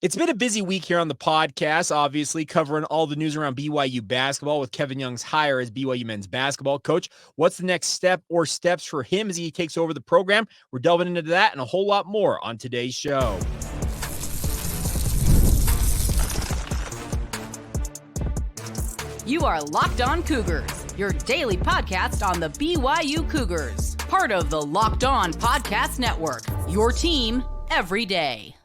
It's been a busy week here on the podcast, obviously covering all the news around BYU basketball with Kevin Young's hire as BYU men's basketball coach. What's the next step or steps for him as he takes over the program? We're delving into that and a whole lot more on today's show. You are Locked On Cougars, your daily podcast on the BYU Cougars, part of the Locked On Podcast Network, your team every day.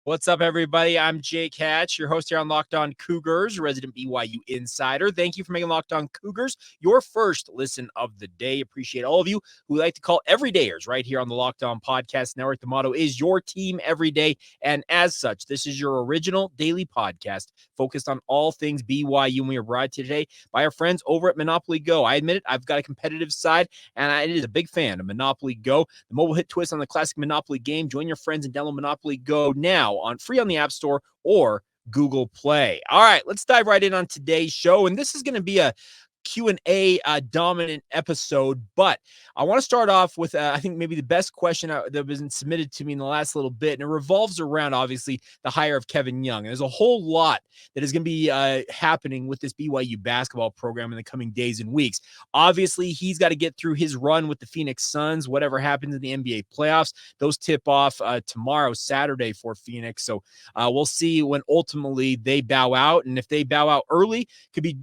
What's up, everybody? I'm Jake Hatch, your host here on Locked On Cougars, resident BYU insider. Thank you for making Locked On Cougars your first listen of the day. Appreciate all of you who like to call everydayers right here on the Locked On Podcast Network. The motto is your team every day, and as such, this is your original daily podcast focused on all things BYU, and we are brought to you today by our friends over at Monopoly Go. I admit it, I've got a competitive side, and I is a big fan of Monopoly Go, the mobile hit twist on the classic Monopoly game. Join your friends and download Monopoly Go now on free on the App Store or Google Play. All right, let's dive right in on today's show. And this is going to be a Q&A dominant episode, but I want to start off with I think maybe the best question that was submitted to me in the last little bit, and it revolves around obviously the hire of Kevin Young. There's a whole lot that is going to be happening with this BYU basketball program in the coming days and weeks. Obviously, he's got to get through his run with the Phoenix Suns. Whatever happens in the NBA playoffs, those tip off tomorrow, Saturday, for Phoenix. So we'll see when ultimately they bow out, and if they bow out early, could be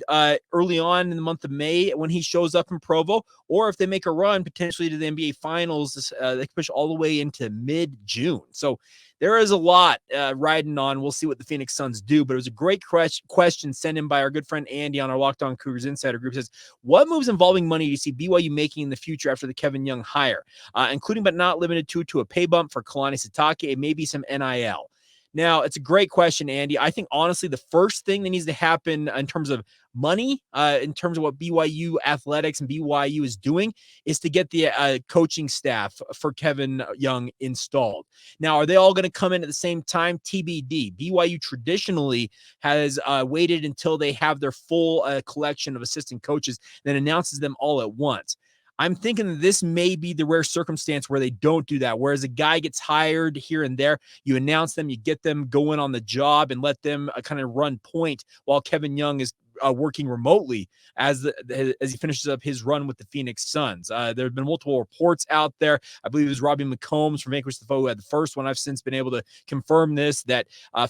early on in the month of May when he shows up in Provo, or if they make a run potentially to the NBA Finals, they can push all the way into mid-June. So there is a lot riding on. We'll see what the Phoenix Suns do, but it was a great question sent in by our good friend Andy on our Locked On Cougars Insider Group. It says, what moves involving money do you see BYU making in the future after the Kevin Young hire, including but not limited to a pay bump for Kalani, Sitake, and maybe some NIL? Now, it's a great question, Andy. I think, honestly, the first thing that needs to happen in terms of money, in terms of what BYU athletics and BYU is doing, is to get the coaching staff for Kevin Young installed. Now, are they all going to come in at the same time? TBD. BYU traditionally has waited until they have their full collection of assistant coaches, then announces them all at once. I'm thinking that this may be the rare circumstance where they don't do that. Whereas a guy gets hired here and there, you announce them, you get them going on the job and let them kind of run point while Kevin Young is working remotely as he finishes up his run with the Phoenix Suns. There have been multiple reports out there. I believe it was Robbie McCombs from Vanquish the Foe who had the first one. I've since been able to confirm this, that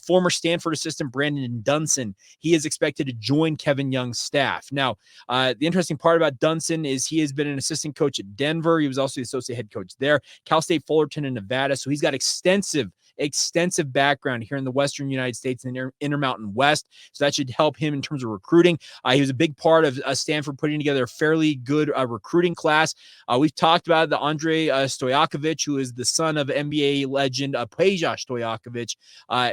former Stanford assistant Brandon Dunson, he is expected to join Kevin Young's staff. Now, the interesting part about Dunson is he has been an assistant coach at Denver. He was also the associate head coach there, Cal State Fullerton in Nevada. So he's got extensive background here in the Western United States and Intermountain West. So that should help him in terms of recruiting. He was a big part of Stanford putting together a fairly good recruiting class. We've talked about the Andre Stojakovic, who is the son of NBA legend Peja Stojakovic,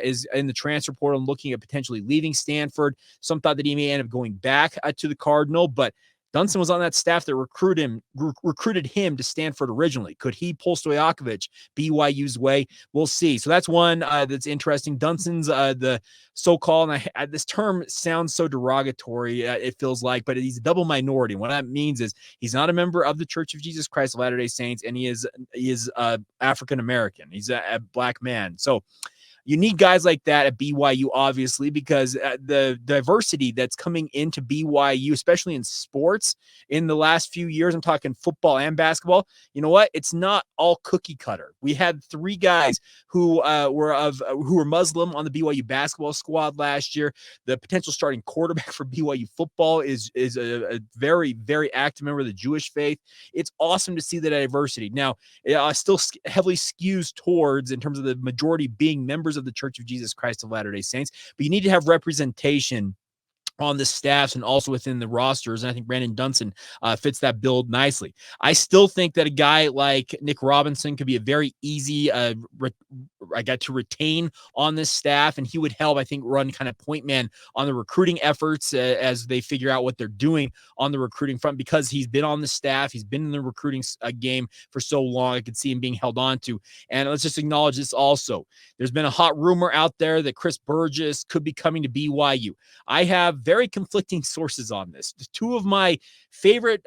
is in the transfer portal and looking at potentially leaving Stanford. Some thought that he may end up going back to the Cardinal, but Dunson was on that staff that recruited him to Stanford originally. Could he pull Stojakovic BYU's way? We'll see. So that's one that's interesting. Dunson's the so-called, and this term sounds so derogatory, it feels like, but he's a double minority. What that means is he's not a member of the Church of Jesus Christ of Latter-day Saints, and he is African-American. He's a black man. So you need guys like that at BYU, obviously, because the diversity that's coming into BYU, especially in sports in the last few years, I'm talking football and basketball, you know what? It's not all cookie cutter. We had three guys who were Muslim on the BYU basketball squad last year. The potential starting quarterback for BYU football is a very, very active member of the Jewish faith. It's awesome to see the diversity. Now, it still heavily skews towards, in terms of the majority being members of the Church of Jesus Christ of Latter-day Saints, but you need to have representation on the staffs and also within the rosters. And I think Brandon Dunson fits that build nicely. I still think that a guy like Nick Robinson could be a very easy to retain on this staff, and he would help, I think, run kind of point man on the recruiting efforts as they figure out what they're doing on the recruiting front, because he's been on the staff. He's been in the recruiting game for so long. I could see him being held on to. And let's just acknowledge this also. There's been a hot rumor out there that Chris Burgess could be coming to BYU. I have very conflicting sources on this. Two of my favorite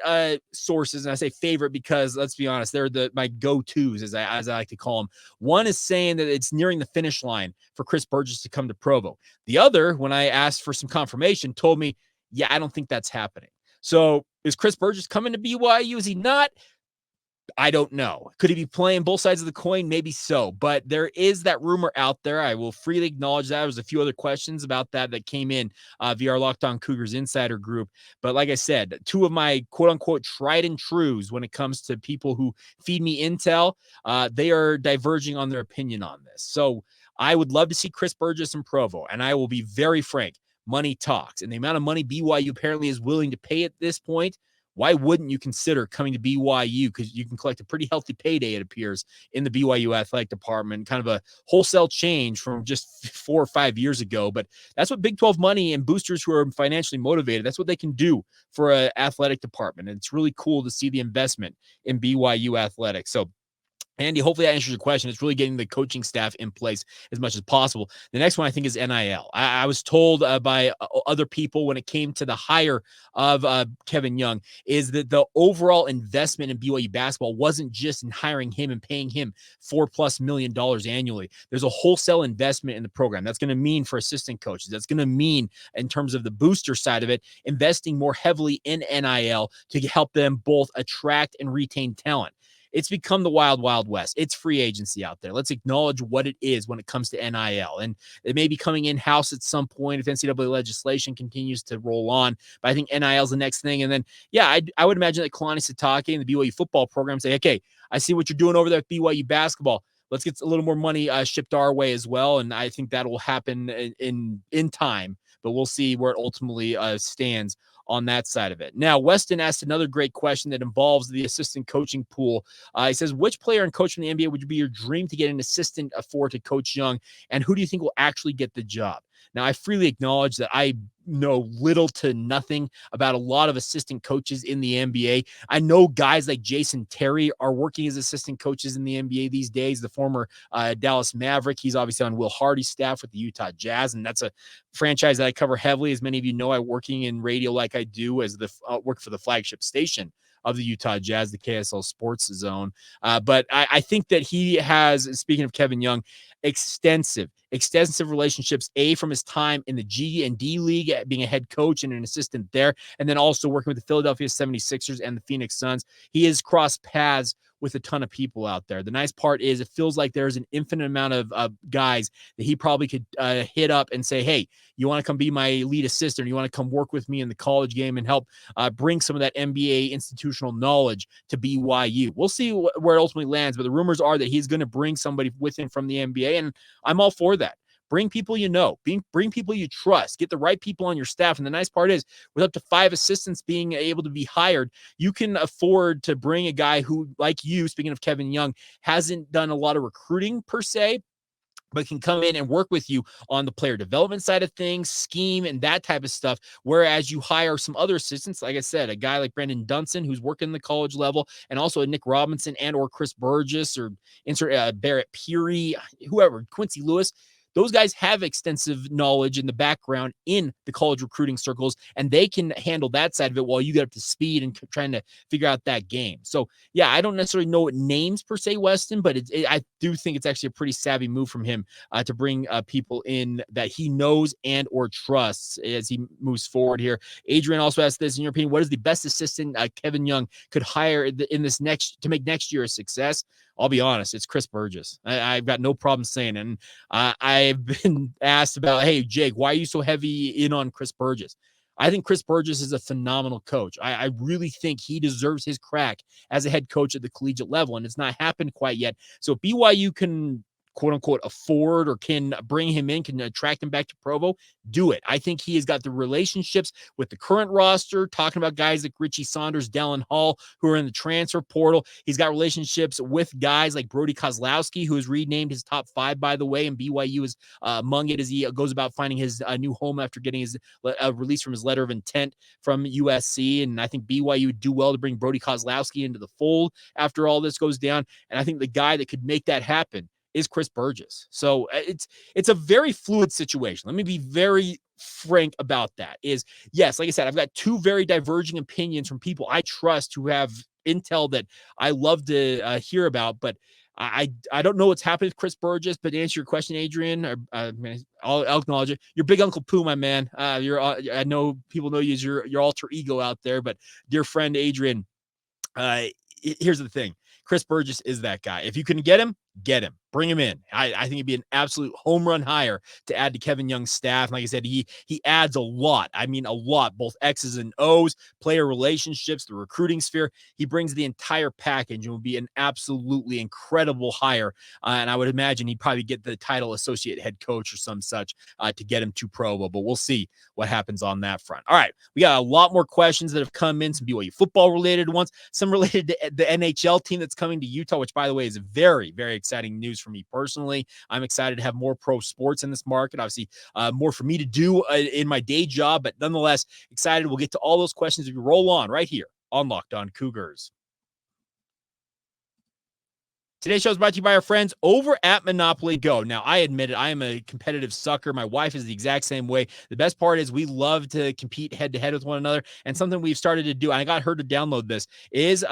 sources, and I say favorite because let's be honest, they're my go-tos as I like to call them. One is saying that it's nearing the finish line for Chris Burgess to come to Provo. The other, when I asked for some confirmation, told me, yeah, I don't think that's happening. So is Chris Burgess coming to BYU? Is he not? I don't know. Could he be playing both sides of the coin? Maybe so. But there is that rumor out there. I will freely acknowledge that. There's a few other questions about that came in via our Locked On Cougars Insider group. But like I said, two of my quote-unquote tried and trues when it comes to people who feed me intel, they are diverging on their opinion on this. So I would love to see Chris Burgess in Provo. And I will be very frank. Money talks. And the amount of money BYU apparently is willing to pay at this point, why wouldn't you consider coming to BYU? Because you can collect a pretty healthy payday, it appears, in the BYU athletic department, kind of a wholesale change from just 4 or 5 years ago. But that's what Big 12 money and boosters who are financially motivated, that's what they can do for an athletic department. And it's really cool to see the investment in BYU athletics. So Andy, hopefully that answers your question. It's really getting the coaching staff in place as much as possible. The next one, I think, is NIL. I was told by other people when it came to the hire of Kevin Young is that the overall investment in BYU basketball wasn't just in hiring him and paying him $4+ million annually. There's a wholesale investment in the program. That's going to mean for assistant coaches. That's going to mean, in terms of the booster side of it, investing more heavily in NIL to help them both attract and retain talent. It's become the wild, wild west. It's free agency out there. Let's acknowledge what it is when it comes to NIL. And it may be coming in-house at some point if NCAA legislation continues to roll on. But I think NIL is the next thing. And then, yeah, I would imagine that Kalani, Sitake and the BYU football program say, okay, I see what you're doing over there at BYU basketball. Let's get a little more money shipped our way as well. And I think that will happen in time. But we'll see where it ultimately stands on that side of it. Now, Weston asked another great question that involves the assistant coaching pool. He says, which player and coach from the NBA would be your dream to get an assistant for to Coach Young, and who do you think will actually get the job? Now, I freely acknowledge that I know little to nothing about a lot of assistant coaches in the NBA. I know guys like Jason Terry are working as assistant coaches in the NBA these days. The former Dallas Maverick, he's obviously on Will Hardy's staff with the Utah Jazz, and that's a franchise that I cover heavily. As many of you know, I'm working in radio like I do as the work for the flagship station of the Utah Jazz, the KSL Sports Zone. But I think that he has, speaking of Kevin Young, extensive relationships, from his time in the G and D League, being a head coach and an assistant there, and then also working with the Philadelphia 76ers and the Phoenix Suns. He has crossed paths with a ton of people out there. The nice part is it feels like there's an infinite amount of guys that he probably could hit up and say, hey, you want to come be my lead assistant, or you want to come work with me in the college game and help bring some of that NBA institutional knowledge to BYU. We'll see where it ultimately lands, but the rumors are that he's going to bring somebody with him from the NBA, and I'm all for that. Bring people you know, bring people you trust, get the right people on your staff. And the nice part is, with up to 5 assistants being able to be hired, you can afford to bring a guy who, like you, speaking of Kevin Young, hasn't done a lot of recruiting per se, but can come in and work with you on the player development side of things, scheme, and that type of stuff. Whereas you hire some other assistants, like I said, a guy like Brandon Dunson, who's working the college level, and also a Nick Robinson and or Chris Burgess, or insert Barrett Peary, whoever, Quincy Lewis. Those guys have extensive knowledge in the background in the college recruiting circles, and they can handle that side of it while you get up to speed and trying to figure out that game. So, yeah, I don't necessarily know what names per se, Weston, but I do think it's actually a pretty savvy move from him to bring people in that he knows and or trusts as he moves forward here. Adrian also asked this, in your opinion, what is the best assistant Kevin Young could hire in this to make next year a success? I'll be honest, it's Chris Burgess. I've got no problem saying it. And I've been asked about, hey, Jake, why are you so heavy in on Chris Burgess? I think Chris Burgess is a phenomenal coach. I really think he deserves his crack as a head coach at the collegiate level, and it's not happened quite yet. So if BYU can, quote unquote, afford or can bring him in, can attract him back to Provo, do it. I think he has got the relationships with the current roster, talking about guys like Richie Saunders, Dallin Hall, who are in the transfer portal. He's got relationships with guys like Brody Kozlowski, who has renamed his top 5, by the way, and BYU is among it as he goes about finding his new home after getting his release from his letter of intent from USC. And I think BYU would do well to bring Brody Kozlowski into the fold after all this goes down. And I think the guy that could make that happen is Chris Burgess. So it's a very fluid situation. Let me be very frank about that. Is yes, like I said, I've got two very diverging opinions from people I trust who have intel that I love to hear about, but I don't know what's happened with Chris Burgess. But to answer your question, Adrian, I'll acknowledge it. You're Big Uncle Pooh, my man. I know people know you as your alter ego out there, but dear friend Adrian, here's the thing. Chris Burgess is that guy. If you can get him, bring him in. I think it'd be an absolute home run hire to add to Kevin Young's staff. And like I said, he adds a lot. I mean, a lot, both X's and O's, player relationships, the recruiting sphere. He brings the entire package and will be an absolutely incredible hire. And I would imagine he'd probably get the title associate head coach or some such to get him to Provo. But we'll see what happens on that front. All right, we got a lot more questions that have come in, some BYU football related ones, some related to the NHL team that's coming to Utah, which by the way is very, very exciting news for me personally. I'm excited to have more pro sports in this market. Obviously, more for me to do in my day job, but nonetheless, excited. We'll get to all those questions if you roll on right here on Locked On Cougars. Today's show is brought to you by our friends over at Monopoly Go. Now, I admit it, I am a competitive sucker. My wife is the exact same way. The best part is we love to compete head-to-head with one another, and something we've started to do, and I got her to download this, is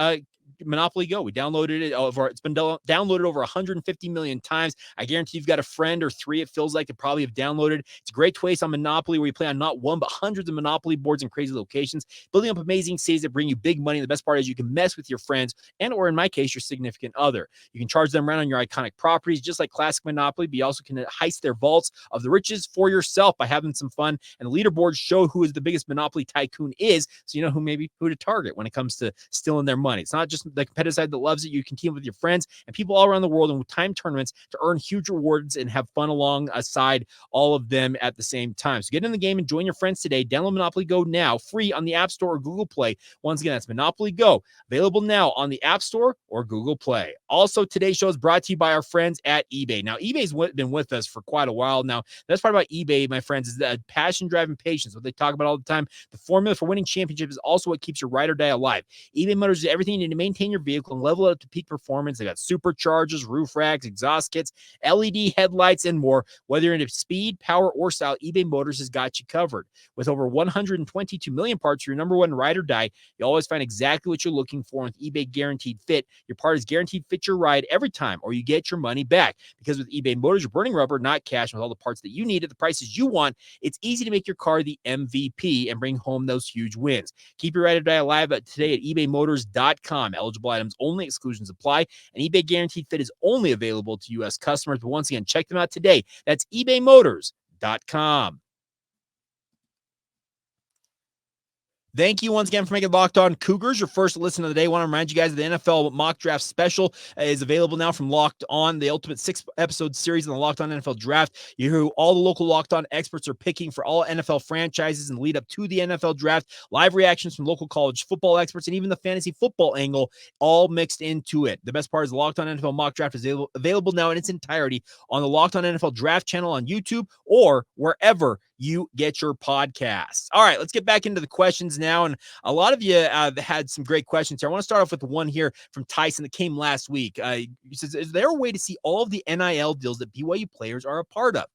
Monopoly Go. We downloaded it. It's been downloaded over 150 million times. I guarantee you've got a friend or three, it feels like, that probably have downloaded. It's a great twist on Monopoly where you play on not one, but hundreds of Monopoly boards in crazy locations, building up amazing cities that bring you big money. The best part is you can mess with your friends and, or in my case, your significant other. You can charge them around on your iconic properties, just like classic Monopoly, but you also can heist their vaults of the riches for yourself by having some fun. And the leaderboards show who is the biggest Monopoly tycoon is, so you know who to target when it comes to stealing their money. It's not just the competitive side that loves it. You can team with your friends and people all around the world and with time tournaments to earn huge rewards and have fun alongside all of them at the same time. So get in the game and join your friends today. Download Monopoly Go now, free on the App Store or Google Play. Once again, that's Monopoly Go, available now on the App Store or Google Play. Also, today's show is brought to you by our friends at eBay. Now, eBay's been with us for quite a while now. The best part about eBay, my friends, is that passion, drive, and patience. What they talk about all the time. The formula for winning championships is also what keeps your ride or die alive. eBay Motors is everything you need to maintain your vehicle and level it up to peak performance. They got superchargers, roof racks, exhaust kits, LED headlights, and more. Whether you're into speed, power, or style, eBay Motors has got you covered. With over 122 million parts for your number one ride or die, you always find exactly what you're looking for. With eBay Guaranteed Fit, your part is guaranteed fit your ride every time, or you get your money back. Because with eBay Motors, you're burning rubber, not cash. With all the parts that you need at the prices you want, it's easy to make your car the MVP and bring home those huge wins. Keep your ride or die alive today at ebaymotors.com. Eligible items only, exclusions apply, and eBay Guaranteed Fit is only available to U.S. customers. But once again, check them out today. That's ebaymotors.com. Thank you once again for making Locked On Cougars your first listen of the day. I want to remind you guys that the NFL mock draft special is available now from Locked On, the ultimate 6-episode series in the Locked On NFL draft. You hear who all the local Locked On experts are picking for all NFL franchises and lead up to the NFL draft. Live reactions from local college football experts and even the fantasy football angle all mixed into it. The best part is the Locked On NFL mock draft is available now in its entirety on the Locked On NFL draft channel on YouTube or wherever you get your podcasts. All right, let's get back into the questions now. And a lot of you had some great questions here. I want to start off with the one here from Tyson that came last week. He says, is there a way to see all of the NIL deals that BYU players are a part of?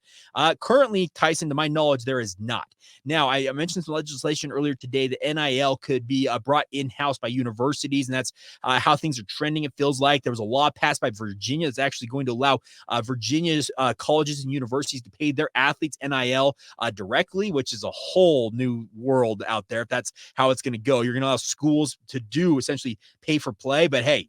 Currently, Tyson, to my knowledge, there is not. Now, I mentioned some legislation earlier today that NIL could be brought in-house by universities, and that's how things are trending, it feels like. There was a law passed by Virginia that's actually going to allow Virginia's colleges and universities to pay their athletes NIL directly, which is a whole new world out there. If that's how it's going to go, you're going to allow schools to do essentially pay for play, but hey,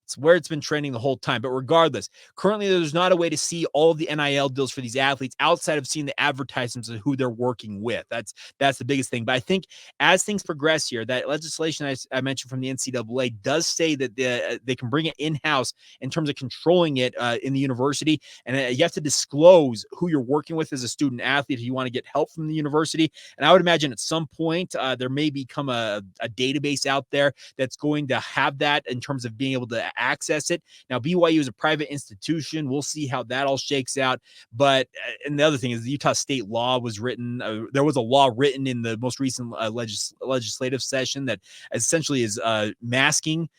it's where it's been trending the whole time. But regardless, currently there's not a way to see all of the NIL deals for these athletes outside of seeing the advertisements of who they're working with. That's the biggest thing. But I think as things progress here, that legislation I mentioned from the NCAA does say that they can bring it in-house in terms of controlling it in the university. And you have to disclose who you're working with as a student athlete if you want to get help from the university. And I would imagine at some point there may become a database out there that's going to have that in terms of being able to access it. Now, BYU is a private institution. We'll see how that all shakes out. But, and the other thing is the Utah state law was written. There was a law written in the most recent legislative session that essentially is masking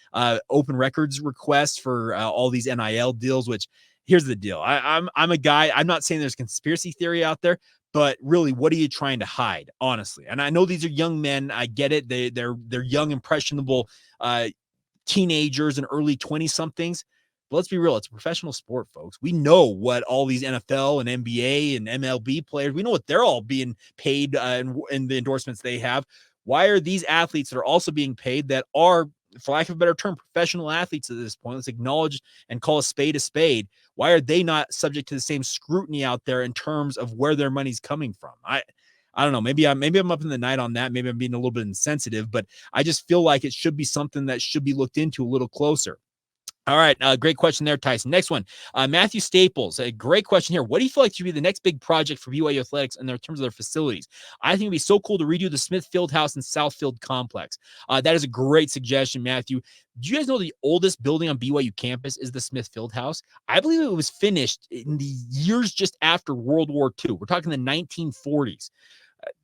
open records requests for all these NIL deals, which here's the deal. I'm a guy. I'm not saying there's conspiracy theory out there, but really, what are you trying to hide, honestly? And I know these are young men. I get it. They're young, impressionable teenagers and early 20 somethings. But let's be real, it's a professional sport, folks. We know what all these NFL and NBA and MLB players, we know what they're all being paid and the endorsements they have. Why are these athletes that are also being paid, that are, for lack of a better term, professional athletes at this point, let's acknowledge and call a spade a spade, why are they not subject to the same scrutiny out there in terms of where their money's coming from? I don't know. Maybe I'm up in the night on that. Maybe I'm being a little bit insensitive, but I just feel like it should be something that should be looked into a little closer. All right. Great question there, Tyson. Next one. Matthew Staples. A great question here. What do you feel like should be the next big project for BYU Athletics in terms of their facilities? I think it'd be so cool to redo the Smith Fieldhouse and Southfield complex. That is a great suggestion, Matthew. Do you guys know the oldest building on BYU campus is the Smith Fieldhouse? I believe it was finished in the years just after World War II. We're talking the 1940s.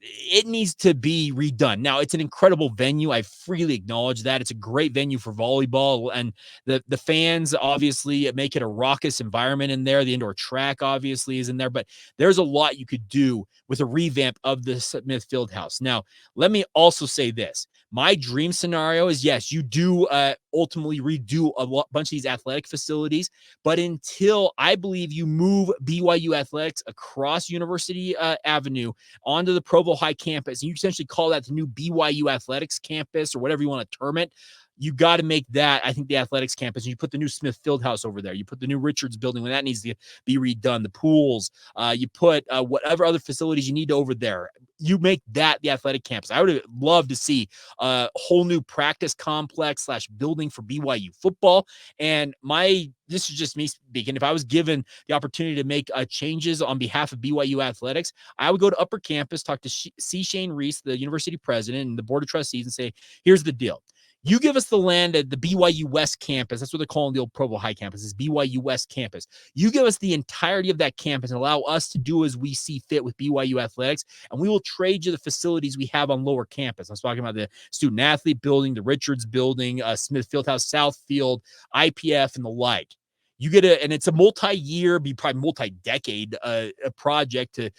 It needs to be redone. Now, it's an incredible venue. I freely acknowledge that. It's a great venue for volleyball, and the fans obviously make it a raucous environment in there. The indoor track obviously is in there, but there's a lot you could do with a revamp of the Smith Fieldhouse. Now, let me also say this. My dream scenario is, yes, you do ultimately redo a bunch of these athletic facilities, but until I believe you move BYU Athletics across University Avenue onto the Provo High campus, and you essentially call that the new BYU Athletics campus or whatever you want to term it, you got to make that, I think, the athletics campus. You put the new Smith Fieldhouse over there. You put the new Richards building when that needs to be redone. The pools. You put whatever other facilities you need over there. You make that the athletic campus. I would love to see a whole new practice complex / building for BYU football. And this is just me speaking. If I was given the opportunity to make changes on behalf of BYU Athletics, I would go to Upper Campus, talk to C. Shane Reese, the university president, and the board of trustees, and say, here's the deal. You give us the land at the BYU West campus. That's what they're calling the old Provo High campus, is BYU West campus. You give us the entirety of that campus and allow us to do as we see fit with BYU Athletics, and we will trade you the facilities we have on lower campus. I was talking about the student athlete building, the Richards building, Smith Fieldhouse, Southfield, IPF, and the like. You get and it's a multi-year, probably multi-decade a project to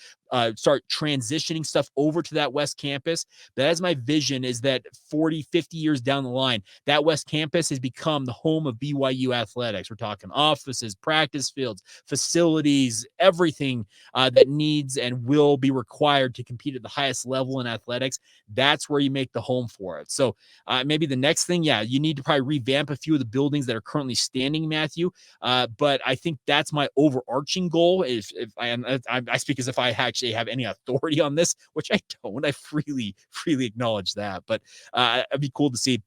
start transitioning stuff over to that West campus. But as my vision is that 40, 50 years down the line, that West campus has become the home of BYU Athletics. We're talking offices, practice fields, facilities, everything that needs and will be required to compete at the highest level in athletics. That's where you make the home for it. So maybe the next thing, you need to probably revamp a few of the buildings that are currently standing, Matthew. But I think that's my overarching goal. If I speak as if I actually have any authority on this, which I don't. I freely acknowledge that. But it'd be cool to see.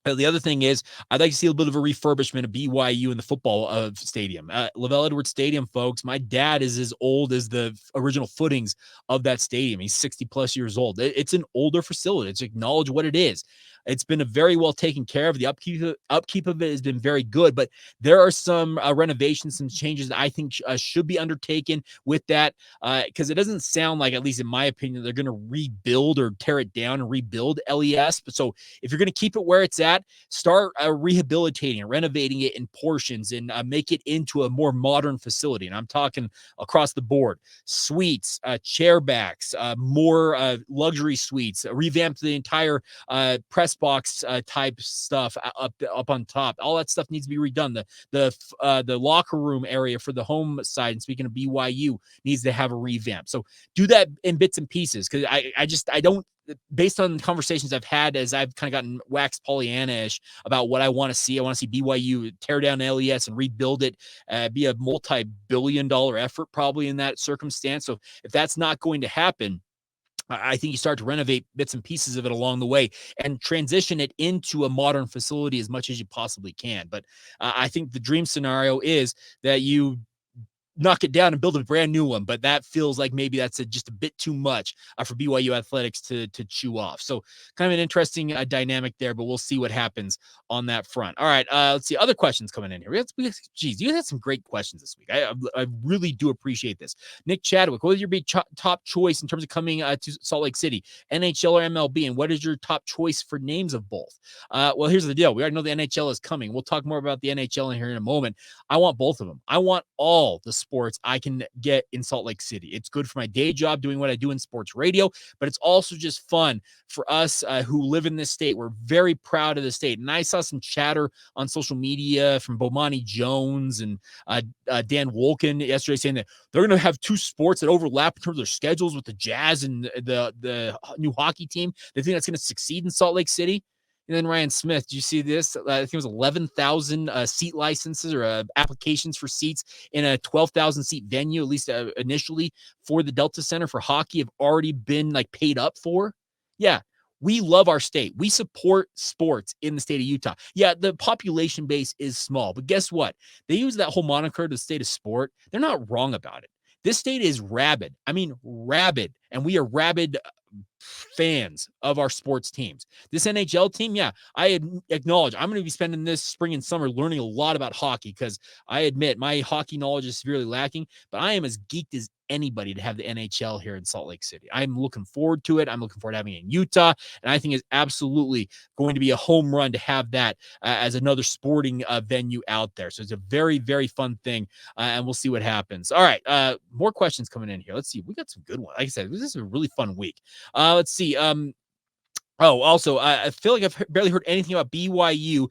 The other thing is, I'd like to see a bit of a refurbishment of BYU in the football stadium. Lavelle Edwards Stadium, folks. My dad is as old as the original footings of that stadium. He's 60 plus years old. It's an older facility. It's acknowledge what it is. It's been a very well taken care of. The upkeep of it has been very good, but there are some renovations, some changes that I think should be undertaken with that, because it doesn't sound like, at least in my opinion, they're going to rebuild or tear it down and rebuild LES. But so if you're going to keep it where it's at, start rehabilitating and renovating it in portions and make it into a more modern facility. And I'm talking across the board: suites, chair backs, more luxury suites, revamp the entire press box type stuff up on top. All that stuff needs to be redone. The locker room area for the home side, and speaking of BYU, needs to have a revamp. So do that in bits and pieces, because I don't, based on the conversations I've had as I've kind of gotten waxed Pollyanna-ish about what I want to see. I want to see BYU tear down LES and rebuild it, be a multi-billion-dollar effort probably in that circumstance. So if that's not going to happen, I think you start to renovate bits and pieces of it along the way and transition it into a modern facility as much as you possibly can. But I think the dream scenario is that you knock it down and build a brand new one, but that feels like maybe that's just a bit too much for BYU athletics to chew off. So kind of an interesting dynamic there, but we'll see what happens on that front. All right, let's see other questions coming in here. Geez, you had some great questions this week. I really do appreciate this. Nick Chadwick, what is your big top choice in terms of coming to Salt Lake City, NHL or MLB, and what is your top choice for names of both? Well, here's the deal. We already know the NHL is coming. We'll talk more about the NHL in here in a moment. I want both of them. I want all the sports I can get in Salt Lake City. It's good for my day job doing what I do in sports radio, but it's also just fun for us who live in this state. We're very proud of the state. And I saw some chatter on social media from Bomani Jones and Dan Wolken yesterday saying that they're going to have two sports that overlap in terms of their schedules with the Jazz and the new hockey team. They think that's going to succeed in Salt Lake City. And then Ryan Smith, did you see this? I think it was 11,000 seat licenses or applications for seats in a 12,000 seat venue, at least initially for the Delta Center for hockey, have already been like paid up for. Yeah, we love our state. We support sports in the state of Utah. Yeah, the population base is small, but guess what? They use that whole moniker, the state of sport. They're not wrong about it. This state is rabid. I mean, rabid. And we are rabid fans of our sports teams. This NHL team, yeah, I acknowledge I'm going to be spending this spring and summer learning a lot about hockey because I admit my hockey knowledge is severely lacking, but I am as geeked as anybody to have the NHL here in Salt Lake City. I'm looking forward to it. I'm looking forward to having it in Utah, and I think it's absolutely going to be a home run to have that as another sporting venue out there. So it's a very, very fun thing, and we'll see what happens. All right, more questions coming in here. Let's see. We got some good ones. Like I said, this is a really fun week. Let's see. Also, I feel like I've barely heard anything about BYU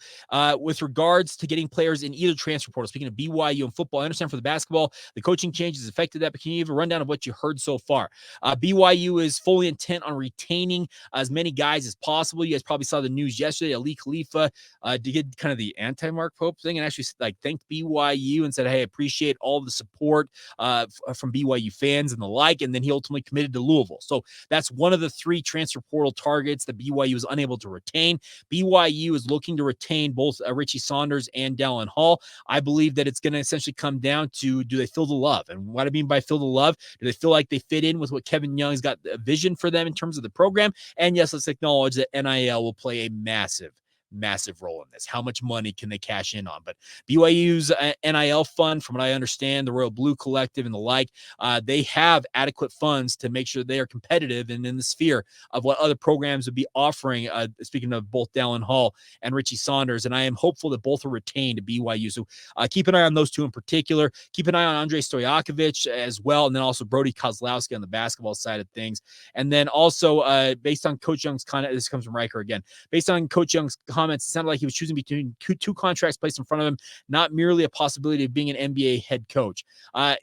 with regards to getting players in either transfer portal. Speaking of BYU and football, I understand for the basketball, the coaching changes affected that, but can you give a rundown of what you heard so far? BYU is fully intent on retaining as many guys as possible. You guys probably saw the news yesterday. Ali Khalifa did kind of the anti-Mark Pope thing and actually thanked BYU and said, hey, I appreciate all the support from BYU fans and the like, and then he ultimately committed to Louisville. So that's one of the three transfer portal targets that BYU is unable to retain. BYU is looking to retain both Richie Saunders and Dallin Hall. I believe that it's going to essentially come down to, do they feel the love? And what I mean by feel the love, do they feel like they fit in with what Kevin Young's got a vision for them in terms of the program? And yes, let's acknowledge that NIL will play a massive role in this. How much money can they cash in on? But BYU's NIL fund, from what I understand, the Royal Blue Collective and the like, they have adequate funds to make sure they are competitive and in the sphere of what other programs would be offering, speaking of both Dallin Hall and Richie Saunders. And I am hopeful that both are retained to BYU. So keep an eye on those two in particular. Keep an eye on Andrei Stojakovic as well. And then also Brody Kozlowski on the basketball side of things. And then also based on Coach Young's comment, this comes from Riker again, based on Coach Young's comments, it sounded like he was choosing between two contracts placed in front of him, not merely a possibility of being an NBA head coach.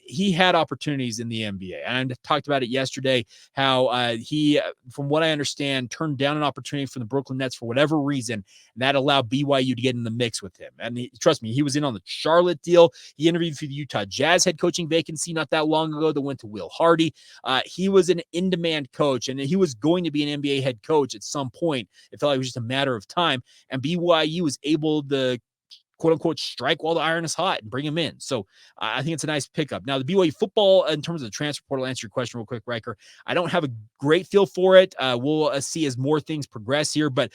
He had opportunities in the NBA. And I talked about it yesterday, how he, from what I understand, turned down an opportunity from the Brooklyn Nets for whatever reason, and that allowed BYU to get in the mix with him. And trust me, he was in on the Charlotte deal. He interviewed for the Utah Jazz head coaching vacancy not that long ago that went to Will Hardy. He was an in-demand coach, and he was going to be an NBA head coach at some point. It felt like it was just a matter of time. And BYU was able to, quote unquote, strike while the iron is hot and bring him in. So I think it's a nice pickup. Now, the BYU football, in terms of the transfer portal, answer your question real quick, Riker. I don't have a great feel for it. We'll see as more things progress here, but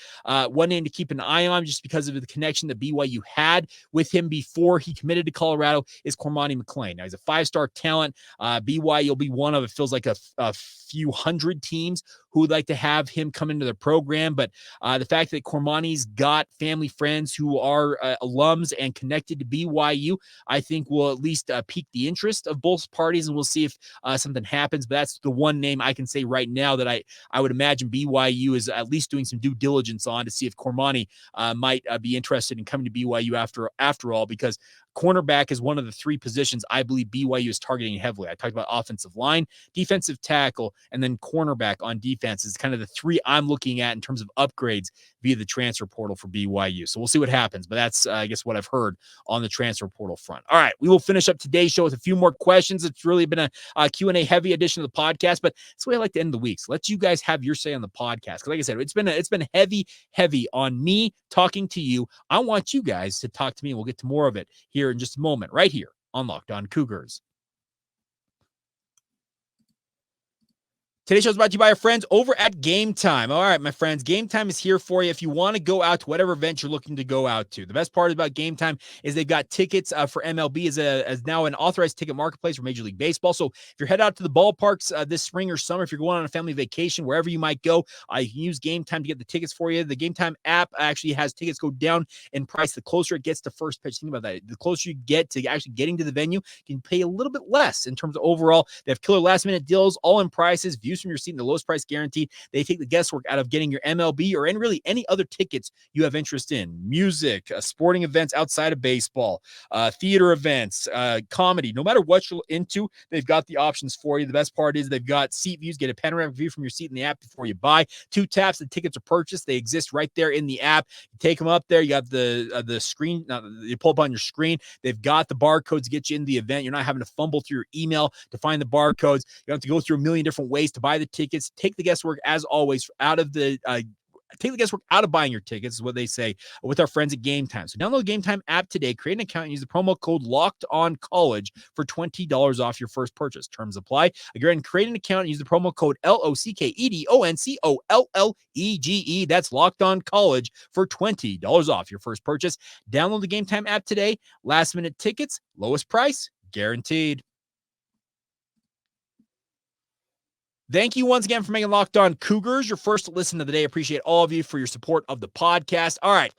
one name to keep an eye on, just because of the connection that BYU had with him before he committed to Colorado, is Cormani McClain. Now, he's a five-star talent. BYU will be one of, it feels like a few hundred teams who would like to have him come into the program. But the fact that Cormani's got family friends who are alums and connected to BYU, I think will at least pique the interest of both parties, and we'll see if something happens. But that's the one name I can say right now that I would imagine BYU is at least doing some due diligence on, to see if Cormani might be interested in coming to BYU after all, because cornerback is one of the three positions I believe BYU is targeting heavily. I talked about offensive line, defensive tackle, and then cornerback on defense is kind of the three I'm looking at in terms of upgrades via the transfer portal for BYU. So we'll see what happens, but that's, I guess, what I've heard on the transfer portal front. All right, we will finish up today's show with a few more questions. It's really been a Q&A heavy edition of the podcast, but that's the way I like to end the week. So let you guys have your say on the podcast. Because like I said, it's been heavy on me talking to you. I want you guys to talk to me, and we'll get to more of it here in just a moment, right here on Locked On Cougars. Today's show is brought to you by our friends over at Game Time. All right, my friends, Game Time is here for you if you want to go out to whatever event you're looking to go out to. The best part about Game Time is they've got tickets for MLB as now an authorized ticket marketplace for Major League Baseball. So if you're headed out to the ballparks this spring or summer, if you're going on a family vacation, wherever you might go, you can use Game Time to get the tickets for you. The Game Time app actually has tickets go down in price the closer it gets to first pitch. Think about that. The closer you get to actually getting to the venue, you can pay a little bit less in terms of overall. They have killer last-minute deals, all in prices, views from your seat, and the lowest price guaranteed. They take the guesswork out of getting your MLB or really any other tickets you have interest in. Music, sporting events outside of baseball, theater events, comedy. No matter what you're into, they've got the options for you. The best part is they've got seat views. Get a panoramic view from your seat in the app before you buy. 2 taps, the tickets are purchased. They exist right there in the app. You take them up there. You got the screen. You pull up on your screen. They've got the barcodes to get you in the event. You're not having to fumble through your email to find the barcodes. You don't have to go through a million different ways to buy the tickets. Take the guesswork, as always, out of buying your tickets, is what they say with our friends at Game Time. So download the Game Time app today, create an account, and use the promo code LOCKEDONCollege for $20 off your first purchase. Terms apply. Again, create an account and use the promo code LOCKEDONCOLLEGE. That's LOCKEDONCollege for $20 off your first purchase. Download the Game Time app today. Last minute tickets, lowest price, guaranteed. Thank you once again for making Locked On Cougars your first listen of the day. Appreciate all of you for your support of the podcast. All right.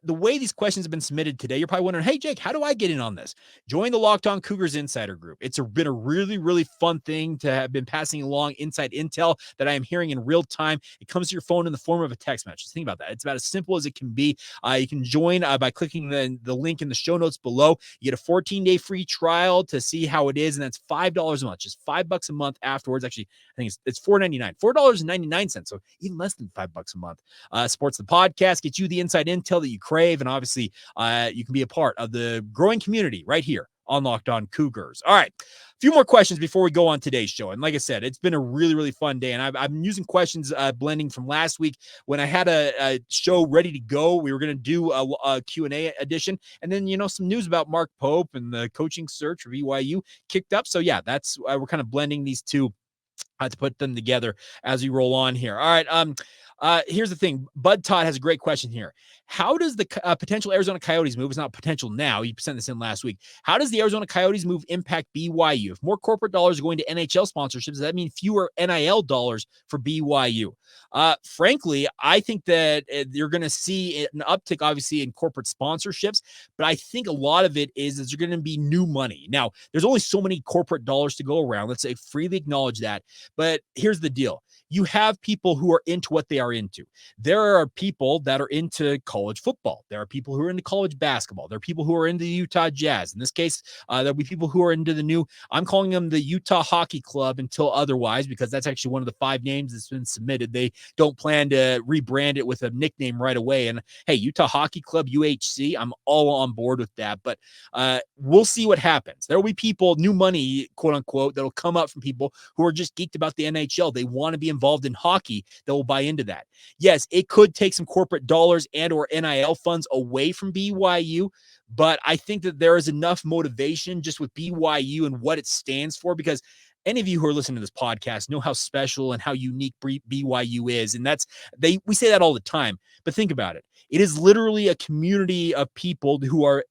The way these questions have been submitted today, you're probably wondering, hey, Jake, how do I get in on this? Join the Locked On Cougars Insider Group. It's been a really, really fun thing to have been passing along inside intel that I am hearing in real time. It comes to your phone in the form of a text message. Think about that. It's about as simple as it can be. You can join by clicking the link in the show notes below. You get a 14-day free trial to see how it is, and that's $5 a month, just $5 a month afterwards. Actually, I think it's $4.99, so even less than $5 a month. Supports the podcast, gets you the inside intel that you crave, and obviously you can be a part of the growing community right here on Locked On Cougars. All right, a few more questions before we go on today's show. And like I said, it's been a really, really fun day, and I've been using questions blending from last week when I had a show ready to go. We were going to do a Q&A edition, and then, some news about Mark Pope and the coaching search for BYU kicked up. So yeah, that's we're kind of blending these two to put them together as we roll on here. All right. Here's the thing. Bud Todd has a great question here. How does the potential Arizona Coyotes move? It's not potential now. You sent this in last week. How does the Arizona Coyotes move impact BYU? If more corporate dollars are going to NHL sponsorships, does that mean fewer NIL dollars for BYU? Frankly, I think that you're going to see an uptick, obviously, in corporate sponsorships, but I think a lot of it is there's going to be new money. Now, there's only so many corporate dollars to go around. Let's say freely acknowledge that. But here's the deal. You have people who are into what they are into. There are people that are into college football. There are people who are into college basketball. There are people who are into the Utah Jazz. In this case, there'll be people who are into the new, I'm calling them the Utah Hockey Club until otherwise, because that's actually one of the 5 names that's been submitted. They don't plan to rebrand it with a nickname right away. And hey, Utah Hockey Club, UHC, I'm all on board with that. But we'll see what happens. There will be people, new money, quote unquote, that'll come up from people who are just geeked about the NHL. They want to be involved in hockey, that will buy into that. Yes, it could take some corporate dollars and or NIL funds away from BYU, but I think that there is enough motivation just with BYU and what it stands for, because any of you who are listening to this podcast know how special and how unique BYU is. And we say that all the time, but think about it. It is literally a community of people who are,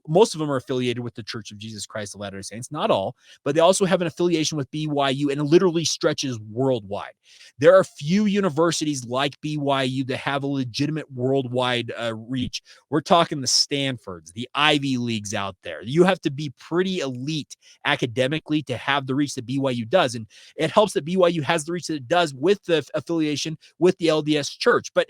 most of them are affiliated with the Church of Jesus Christ of Latter-day Saints, not all, but they also have an affiliation with BYU, and it literally stretches worldwide. There are few universities like BYU that have a legitimate worldwide reach. We're talking the Stanfords, the Ivy Leagues out there. You have to be pretty elite academically to have the reach that BYU does. And it helps that BYU has the reach that it does with the affiliation with the LDS Church, but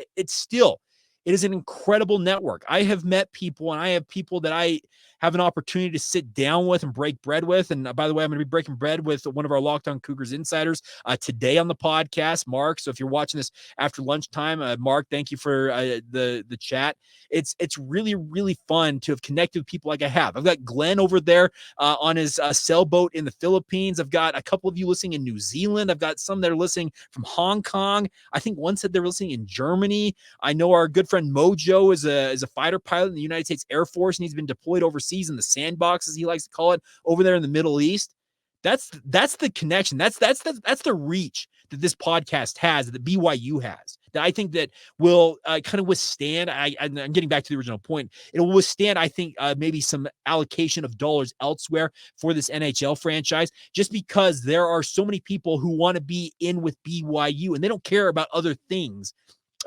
it is an incredible network. I have met people, and I have people that I have an opportunity to sit down with and break bread with. And by the way, I'm going to be breaking bread with one of our Locked On Cougars insiders today on the podcast, Mark. So if you're watching this after lunchtime, Mark, thank you for the chat. It's really, really fun to have connected with people like I have. I've got Glenn over there on his sailboat in the Philippines. I've got a couple of you listening in New Zealand. I've got some that are listening from Hong Kong. I think one said they're listening in Germany. I know our good friend Mojo is a fighter pilot in the United States Air Force, and he's been deployed overseas in the sandbox, as he likes to call it, over there in the Middle East. That's the connection. That's the reach that this podcast has, that BYU has, that I think that will kind of withstand. I'm getting back to the original point. It will withstand, I think, maybe some allocation of dollars elsewhere for this NHL franchise, just because there are so many people who want to be in with BYU and they don't care about other things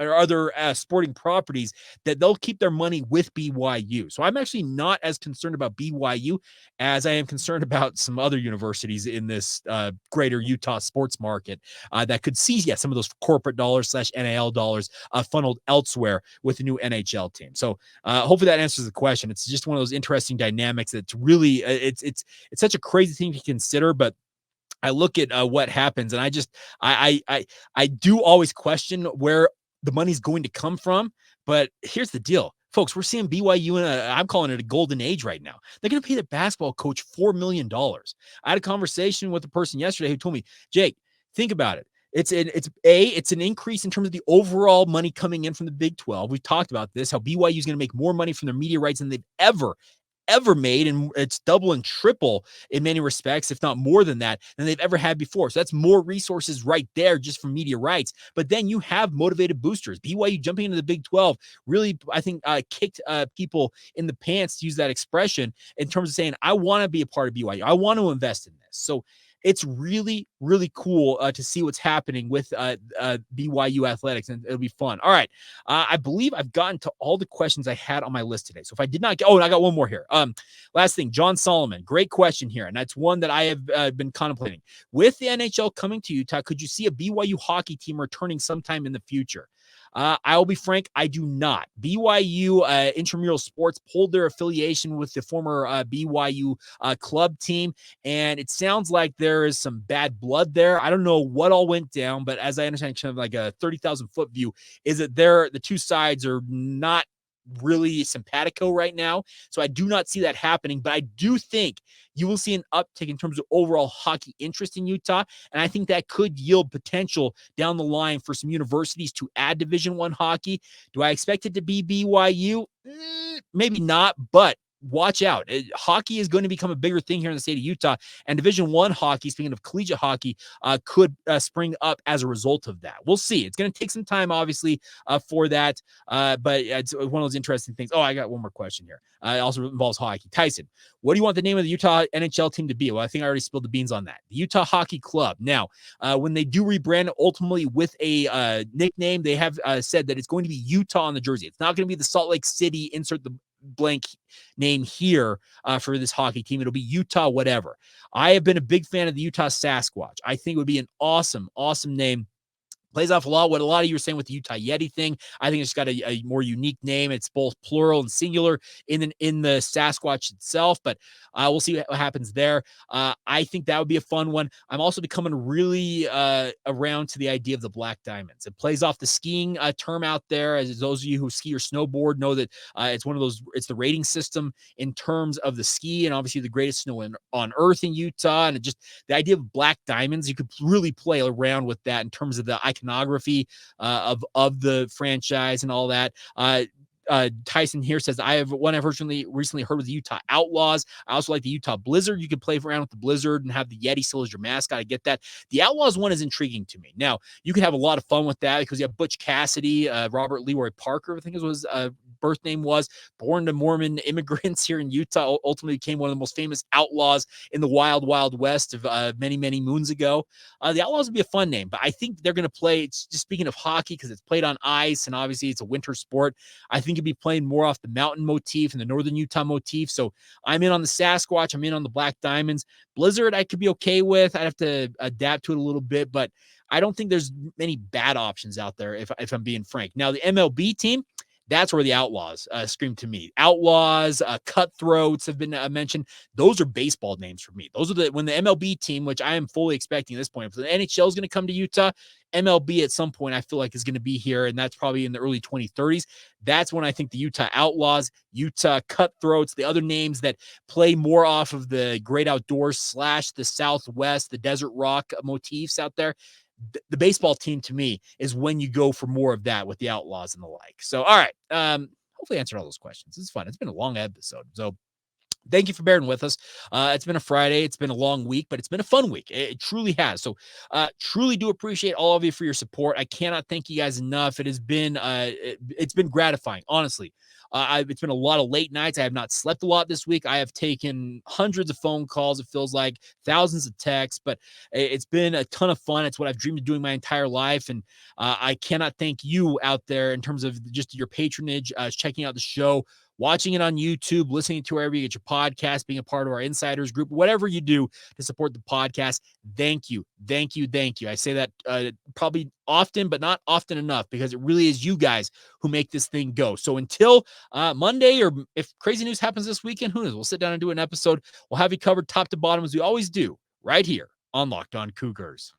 or other sporting properties, that they'll keep their money with BYU. So I'm actually not as concerned about BYU as I am concerned about some other universities in this greater Utah sports market that could see, some of those corporate dollars / NIL dollars funneled elsewhere with the new NHL team. So hopefully that answers the question. It's just one of those interesting dynamics that's really, it's such a crazy thing to consider, but I look at what happens, and I do always question where the money's going to come from. But here's the deal, folks. We're seeing BYU in I'm calling it a golden age right now. They're going to pay their basketball coach $4 million. I had a conversation with a person yesterday who told me, Jake, think about it. It's an increase in terms of the overall money coming in from the Big 12. We've talked about this, how BYU is going to make more money from their media rights than they've ever made, and it's double and triple in many respects, if not more than that, than they've ever had before. So that's more resources right there just from media rights. But then you have motivated boosters. BYU jumping into the Big 12 really, I think, kicked people in the pants, to use that expression, in terms of saying, I want to be a part of BYU. I want to invest in this. So it's really, really cool to see what's happening with BYU athletics, and it'll be fun. All right. I believe I've gotten to all the questions I had on my list today. So if I did not and I got one more here. Last thing, John Solomon, great question here. And that's one that I have been contemplating. With the NHL coming to Utah, could you see a BYU hockey team returning sometime in the future? I will be frank, I do not. BYU Intramural Sports pulled their affiliation with the former BYU club team, and it sounds like there is some bad blood there. I don't know what all went down, but as I understand, kind of like a 30,000 foot view, is that the two sides are not really simpatico right now. So I do not see that happening, but I do think you will see an uptick in terms of overall hockey interest in Utah. And I think that could yield potential down the line for some universities to add Division I hockey. Do I expect it to be BYU? Maybe not, but watch out. Hockey is going to become a bigger thing here in the state of Utah, and Division I hockey, speaking of collegiate hockey, could spring up as a result of that. We'll see. It's going to take some time, obviously, for that, but it's one of those interesting things. Oh, I got one more question here. It also involves hockey. Tyson, what do you want the name of the Utah NHL team to be? Well, I think I already spilled the beans on that. The Utah Hockey Club. Now, when they do rebrand it ultimately with a nickname, they have said that it's going to be Utah on the jersey. It's not going to be the Salt Lake City, insert the blank name here for this hockey team. It'll be Utah whatever. I have been a big fan of the Utah Sasquatch. I think it would be an awesome name. Plays off a lot what a lot of you were saying with the Utah Yeti thing. I think it's got a more unique name. It's both plural and singular in the Sasquatch itself, but we'll see what happens there. I think that would be a fun one. I'm also becoming really around to the idea of the Black Diamonds. It plays off the skiing term out there. As those of you who ski or snowboard know that it's one of those, it's the rating system in terms of the ski, and obviously the greatest snow on earth in Utah. And just the idea of Black Diamonds, you could really play around with that in terms of the iconography of the franchise and all that. Tyson here says, I've recently heard of the Utah Outlaws. I also like the Utah Blizzard. You can play around with the Blizzard and have the Yeti still as your mascot. I get that. The Outlaws one is intriguing to me. Now, you can have a lot of fun with that because you have Butch Cassidy, Robert Leroy Parker, I think it was birth name was, born to Mormon immigrants here in Utah, ultimately became one of the most famous outlaws in the wild, wild west of many, many moons ago. The Outlaws would be a fun name, but I think they're going to play, it's just speaking of hockey, because it's played on ice and obviously it's a winter sport. I think it'd be playing more off the mountain motif and the northern Utah motif. So I'm in on the Sasquatch. I'm in on the Black Diamonds. Blizzard, I could be okay with. I'd have to adapt to it a little bit, but I don't think there's many bad options out there, if I'm being frank. Now, the MLB team, that's where the Outlaws scream to me. Outlaws, Cutthroats have been mentioned. Those are baseball names for me. Those are when the MLB team, which I am fully expecting at this point, if the NHL is going to come to Utah, MLB at some point I feel like is going to be here, and that's probably in the early 2030s. That's when I think the Utah Outlaws, Utah Cutthroats, the other names that play more off of the great outdoors / the Southwest, the desert rock motifs out there. The baseball team to me is when you go for more of that with the Outlaws and the like. So, all right. Hopefully I answered all those questions. It's fun. It's been a long episode. So Thank you for bearing with us. It's been a Friday. It's been a long week, but it's been a fun week. It truly has. So truly do appreciate all of you for your support. I cannot thank you guys enough. It has been it's been gratifying, honestly. It's been a lot of late nights. I have not slept a lot this week. I have taken hundreds of phone calls. It feels like thousands of texts, but it's been a ton of fun. It's what I've dreamed of doing my entire life. And I cannot thank you out there in terms of just your patronage, checking out the show, watching it on YouTube, listening to wherever you get your podcast, being a part of our insiders group, whatever you do to support the podcast. Thank you. Thank you. Thank you. I say that probably often, but not often enough, because it really is you guys who make this thing go. So until Monday, or if crazy news happens this weekend, who knows? We'll sit down and do an episode. We'll have you covered top to bottom as we always do right here on Locked On Cougars.